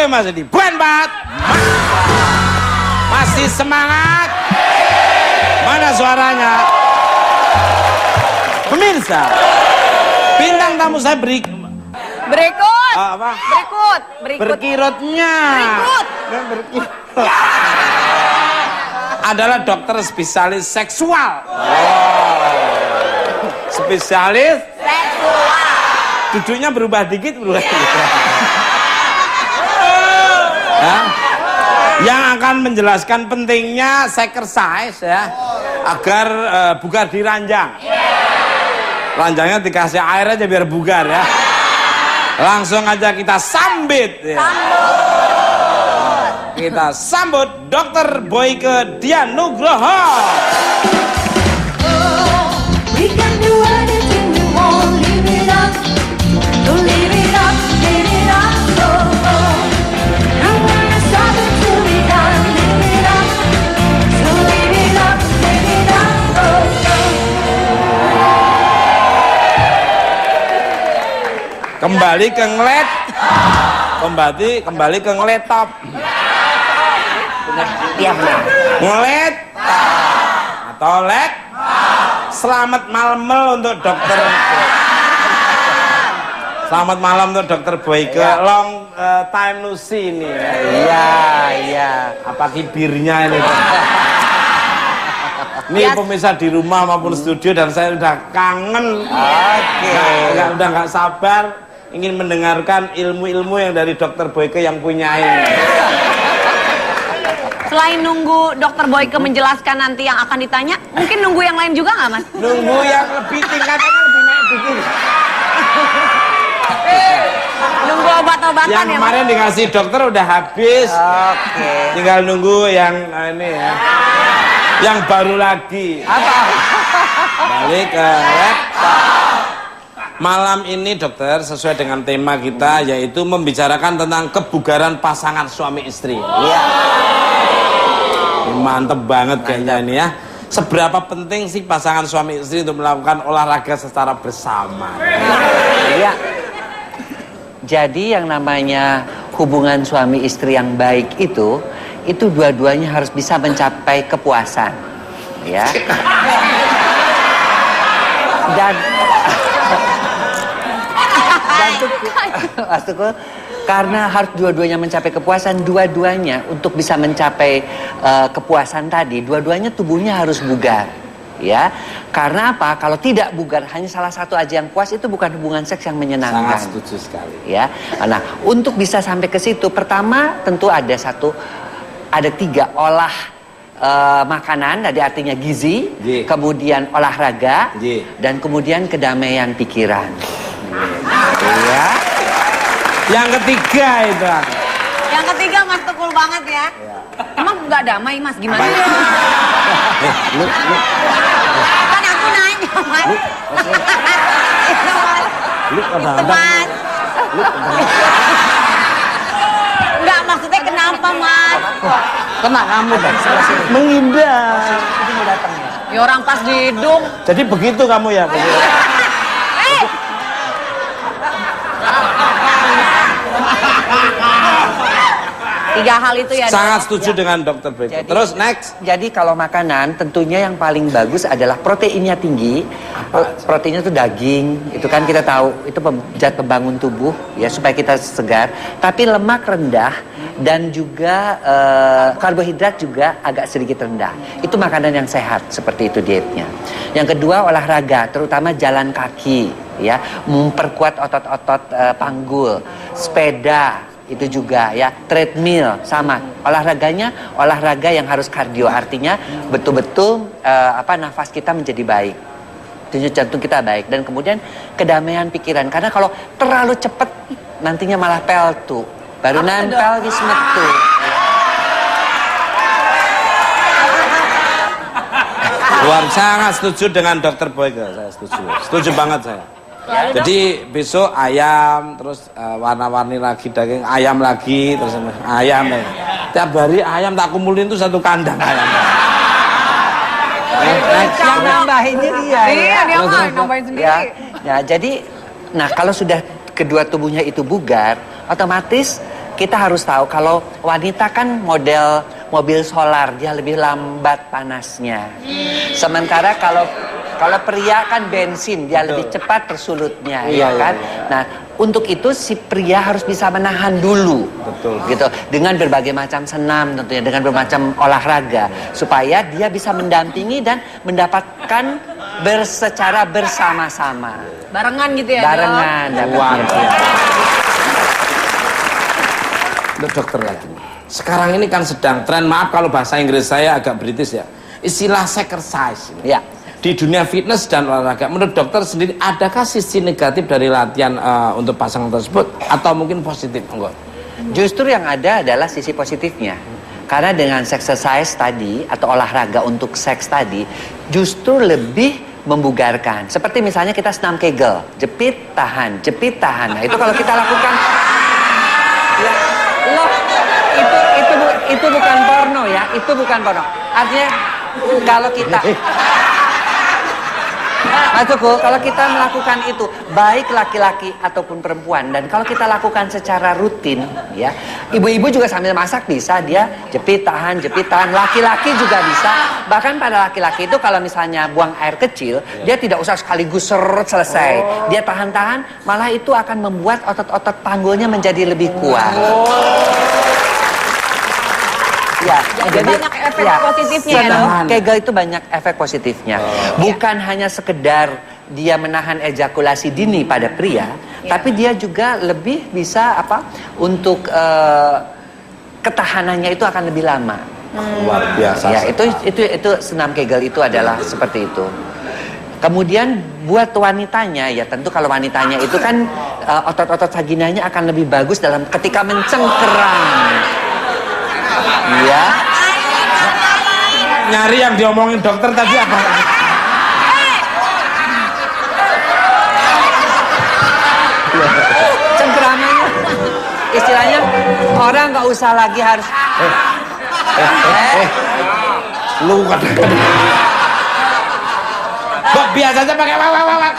Oke Mas Edi, buan bat. Masih semangat. Mana suaranya? Pemirsa, bintang tamu saya berikut. Apa? Berikut. Berkirutnya. Berikut. Adalah dokter spesialis seksual. Spesialis Seksual. duduknya berubah dikit. Ya. Yang akan menjelaskan pentingnya exercise ya, agar bugar di ranjang. Ranjangnya dikasih air aja biar bugar ya. Langsung aja kita sambit ya. Kita sambut Dr. Boyke Dian Nugroho. We can do anything we want, live it up, to live it up, live it up, oh, oh. And when it's time to be done, live it up, so live it up, oh, oh. Kembali ke ngelet. Kembali ke ngeletop. Ngelet atau lek. Selamat malam untuk dokter. Selamat malam untuk dokter Boyke. Long time no see ini. Iya. Apa kibirnya ini? Ini pemirsa di rumah maupun studio dan saya udah kangen. Udah nggak sabar ingin mendengarkan ilmu-ilmu yang dari dokter Boyke yang punya ini. Selain nunggu dokter Boyke menjelaskan nanti yang akan ditanya, mungkin nunggu yang lain juga nggak Mas? Nunggu yang lebih tingkatannya lebih naik dikit. Nunggu obat-obatan Yang ya Mas? kemarin dikasih dokter udah habis. Tinggal nunggu yang ini ya. Yang baru lagi. Balik ke laptop. Malam ini dokter sesuai dengan tema kita yaitu membicarakan tentang kebugaran pasangan suami istri. Iya. Mantep banget kayaknya ini ya. Seberapa penting sih pasangan suami istri untuk melakukan olahraga secara bersama? Iya. Jadi yang namanya hubungan suami istri yang baik itu dua-duanya harus bisa mencapai kepuasan, ya. Dan maksudku karena harus dua-duanya mencapai kepuasan, dua-duanya untuk bisa mencapai kepuasan tadi, dua-duanya tubuhnya harus bugar, ya. Karena apa? Kalau tidak bugar, hanya salah satu aja yang puas, itu bukan hubungan seks yang menyenangkan. Sangat setuju sekali. Ya. Nah, untuk bisa sampai ke situ, pertama tentu ada tiga olah makanan, jadi artinya gizi, kemudian olahraga, dan kemudian kedamaian pikiran. Ya. Yang ketiga itu. Yang ketiga Mas Tukul banget ya. Emang nggak damai Mas, gimana? Kan aku nanya Mas. Lu Mas. Enggak, maksudnya kenapa Mas? Kena kamu dong. Menghindar. Ya orang pas di hidung. Jadi begitu kamu ya. Tiga hal itu ya. Sangat setuju dengan dokter Boyke. Terus next. Jadi kalau makanan tentunya yang paling bagus adalah proteinnya tinggi. Proteinnya itu daging, itu kan kita tahu itu zat pembangun tubuh ya supaya kita segar. Tapi lemak rendah dan juga karbohidrat juga agak sedikit rendah. Itu makanan yang sehat, seperti itu dietnya. Yang kedua olahraga, terutama jalan kaki ya, memperkuat otot-otot panggul, sepeda. Itu juga ya, treadmill sama olahraganya, olahraga yang harus kardio, artinya betul-betul nafas kita menjadi baik, denyut jantung kita baik, dan kemudian kedamaian pikiran, karena kalau terlalu cepat nantinya malah peltu, baru nempel di metu. Luar sangat setuju dengan dokter Boyke, saya setuju banget saya. Jadi besok ayam, terus warna-warni lagi daging, ayam lagi, terus ayam. Tiap hari ayam tak kumpulin tuh satu kandang ayam. Yang nambahinnya dia. Iya, dia mah nambahin sendiri. Ya, jadi, nah kalau sudah kedua tubuhnya itu bugar, otomatis kita harus tahu kalau wanita kan model mobil solar, dia lebih lambat panasnya. Sementara kalau pria kan bensin, dia lebih cepat tersulutnya, ya kan? Nah, untuk itu si pria harus bisa menahan dulu, gitu, dengan berbagai macam senam tentunya, dengan bermacam olahraga, supaya dia bisa mendampingi dan mendapatkan secara bersama-sama. Barengan gitu ya, Barengan, dapatnya. Untuk dokter lagi. Sekarang ini kan sedang tren, maaf kalau bahasa Inggris saya agak British ya, istilah exercise. Ya. Di dunia fitness dan olahraga, menurut dokter sendiri, adakah sisi negatif dari latihan untuk pasangan tersebut atau mungkin positif? Enggak. Justru yang ada adalah sisi positifnya. Karena dengan exercise tadi atau olahraga untuk seks tadi justru lebih membugarkan. Seperti misalnya kita senam Kegel, jepit tahan, jepit tahan. Nah, itu kalau kita lakukan, ya, loh, itu bukan porno ya, itu bukan porno. Artinya kalau kita Mas Teguh, kalau kita melakukan itu, baik laki-laki ataupun perempuan, dan kalau kita lakukan secara rutin, ya, ibu-ibu juga sambil masak bisa, dia jepit tahan, laki-laki juga bisa. Bahkan pada laki-laki itu kalau misalnya buang air kecil, dia tidak usah sekaligus seret selesai. Dia tahan-tahan, malah itu akan membuat otot-otot panggulnya menjadi lebih kuat. Ya, jadi banyak efek positifnya ya, Dok? Kegel itu banyak efek positifnya. Bukan hanya sekedar dia menahan ejakulasi dini pada pria, tapi dia juga lebih bisa untuk ketahanannya itu akan lebih lama. Luar biasa. Ya, itu senam Kegel itu adalah seperti itu. Kemudian buat wanitanya, ya tentu kalau wanitanya itu kan otot-otot vaginanya akan lebih bagus dalam ketika mencengkeram. Iya. Nyari yang diomongin dokter tadi apa? Cengkeramannya, istilahnya orang nggak usah lagi harus. Lu kan. Kok biasanya pakai wawawawak.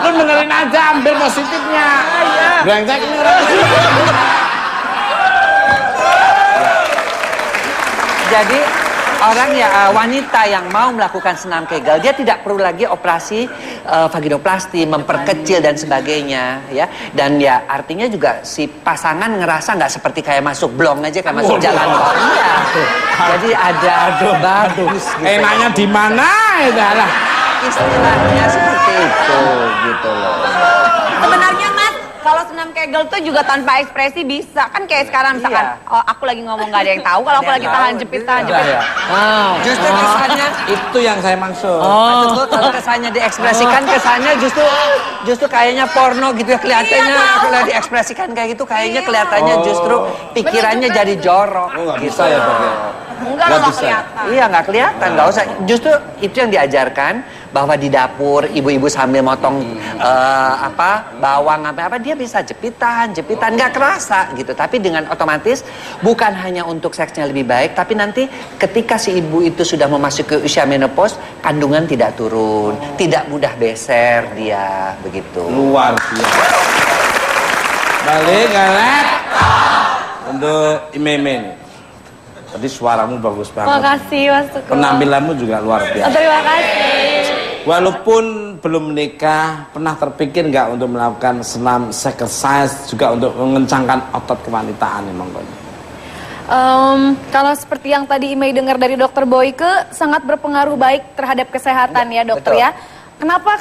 Lu dengerin aja, ambil positifnya. Brengsek ini orang. Jadi orang wanita yang mau melakukan senam Kegel, dia tidak perlu lagi operasi vaginoplasti, memperkecil dan sebagainya, ya. Dan ya artinya juga si pasangan ngerasa nggak seperti kayak masuk blong aja, kayak masuk jalan tol. Iya. Jadi ada bagus. Gitu. Enaknya di mana itu lah? Istilahnya seperti itu, gitu loh. Sebenarnya Mas, kalau senam Kegel tuh juga tanpa ekspresi bisa. Kan kayak sekarang misalkan, oh, aku lagi ngomong gak ada yang tahu. Kalau aku lagi tahan jepit. Justru kesannya Itu yang saya maksud. Maksud kalau kesannya diekspresikan, kesannya justru kayaknya porno gitu ya kelihatannya. Kalau diekspresikan kayak gitu kayaknya kelihatannya justru pikirannya jadi jorok. Nggak gitu. bisa ya Dok ya? Enggak Nggak lah, bisa. kelihatan. Iya, nggak kelihatan, nggak usah. Justru itu yang diajarkan, bahwa di dapur ibu-ibu sambil motong bawang apa dia bisa jepitan nggak kerasa gitu. Tapi dengan otomatis bukan hanya untuk seksnya lebih baik, tapi nanti ketika si ibu itu sudah memasuki usia menopause, kandungan tidak turun, tidak mudah beser dia begitu. Luar biasa. Balik ke laptop. Untuk Imemen. Tadi suaramu bagus banget. Makasih Mas Teguh. Penampilanmu juga luar biasa. Terima kasih. Walaupun belum menikah, pernah terpikir nggak untuk melakukan senam exercise juga untuk mengencangkan otot kewanitaan emang Kon? Kalau seperti yang tadi Imei dengar dari Dokter Boyke, sangat berpengaruh baik terhadap kesehatan ya dokter. Betul. Ya. Kenapa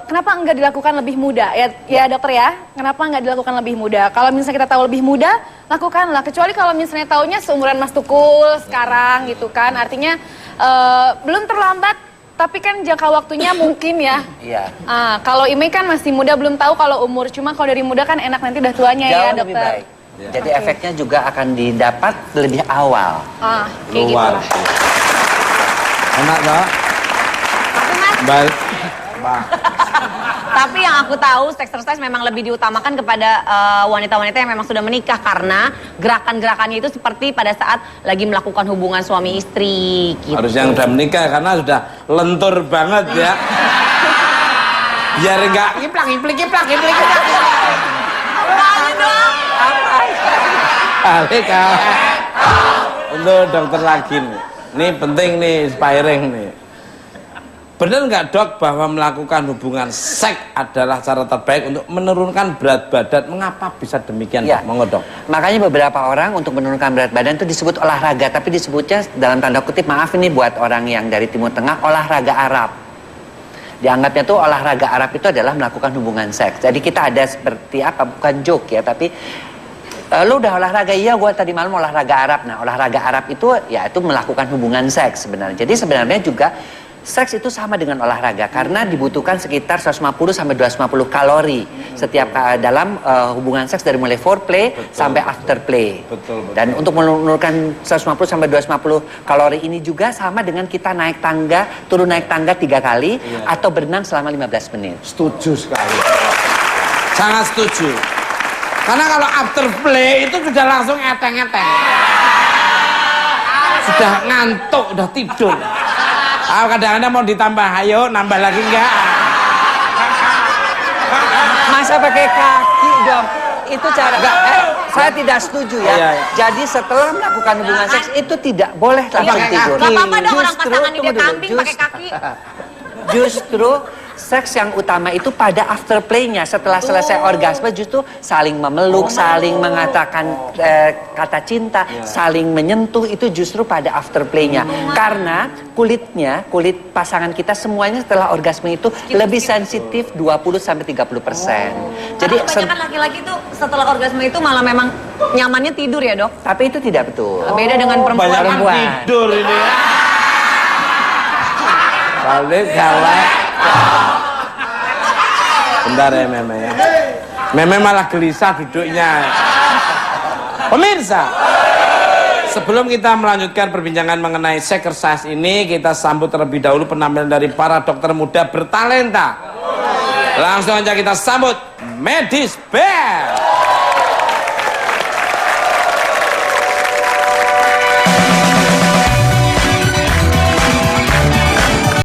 kenapa enggak dilakukan lebih muda ya dokter ya? Kenapa enggak dilakukan lebih muda? Kalau misalnya kita tahu lebih muda, lakukanlah. Kecuali kalau misalnya taunya seumuran Mas Tukul sekarang gitu kan, artinya belum terlambat, tapi kan jangka waktunya mungkin ya. Iya. Kalau Imei kan masih muda, belum tahu kalau umur. Cuma kalau dari muda kan enak nanti udah tuanya ya Jauh dokter. lebih baik. Jadi efeknya juga akan didapat lebih awal. Kayak gitu Luar lah. biasa. Enak Dok? Tapi Mas, Baik. tapi yang aku tahu exercise memang lebih diutamakan kepada wanita-wanita yang memang sudah menikah, karena gerakan-gerakannya itu seperti pada saat lagi melakukan hubungan suami istri gitu. Harus yang udah menikah karena sudah lentur banget ya. Biar enggak kiplak. Makanya dong. Balik ke laptop. Untuk dokter lagi nih. Ini penting nih, inspiring nih. Benar nggak dok bahwa melakukan hubungan seks adalah cara terbaik untuk menurunkan berat badan? Mengapa bisa demikian Ya. dok? Monggo dok. Makanya beberapa orang untuk menurunkan berat badan itu disebut olahraga, tapi disebutnya dalam tanda kutip, maaf ini buat orang yang dari Timur Tengah, olahraga Arab. Dianggapnya tuh olahraga Arab itu adalah melakukan hubungan seks. Jadi kita ada seperti apa, bukan joke ya, tapi lu udah olahraga, iya gue tadi malam olahraga Arab. Nah olahraga Arab itu ya itu melakukan hubungan seks sebenarnya. Jadi sebenarnya juga seks itu sama dengan olahraga karena dibutuhkan sekitar 150 sampai 250 kalori setiap dalam hubungan seks dari mulai foreplay sampai afterplay. Betul. Dan untuk menurunkan 150 sampai 250 kalori ini juga sama dengan kita naik tangga, turun naik tangga 3 kali atau berenang selama 15 menit. Setuju sekali. Sangat setuju. Karena kalau afterplay itu sudah langsung eteng-eteng. Sudah ngantuk, udah tidur. Kadang-kadang mau ditambah, ayo nambah lagi enggak? Masa pakai kaki dong? Itu cara saya tidak setuju ya. Iya. Jadi setelah melakukan hubungan seks itu tidak boleh langsung tidur. Gak apa-apa dong orang Justru, pasangan dia tunggu dulu, kambing pakai kaki. Justru seks yang utama itu pada afterplaynya setelah selesai orgasme justru saling memeluk, saling mengatakan kata cinta, saling menyentuh itu justru pada afterplaynya. Karena kulit pasangan kita semuanya setelah orgasme itu lebih sensitif 20 sampai 30%. Jadi Kebanyakan laki-laki tuh setelah orgasme itu malah memang nyamannya tidur ya dok. tapi itu tidak betul. Beda dengan perempuan. Banyak tidur ini. Balik ke laptop. Bentar ya Meme ya. Meme malah gelisah duduknya. Pemirsa, sebelum kita melanjutkan perbincangan mengenai sex exercise ini, kita sambut terlebih dahulu penampilan dari para dokter muda bertalenta. Langsung aja kita sambut Medis Bell.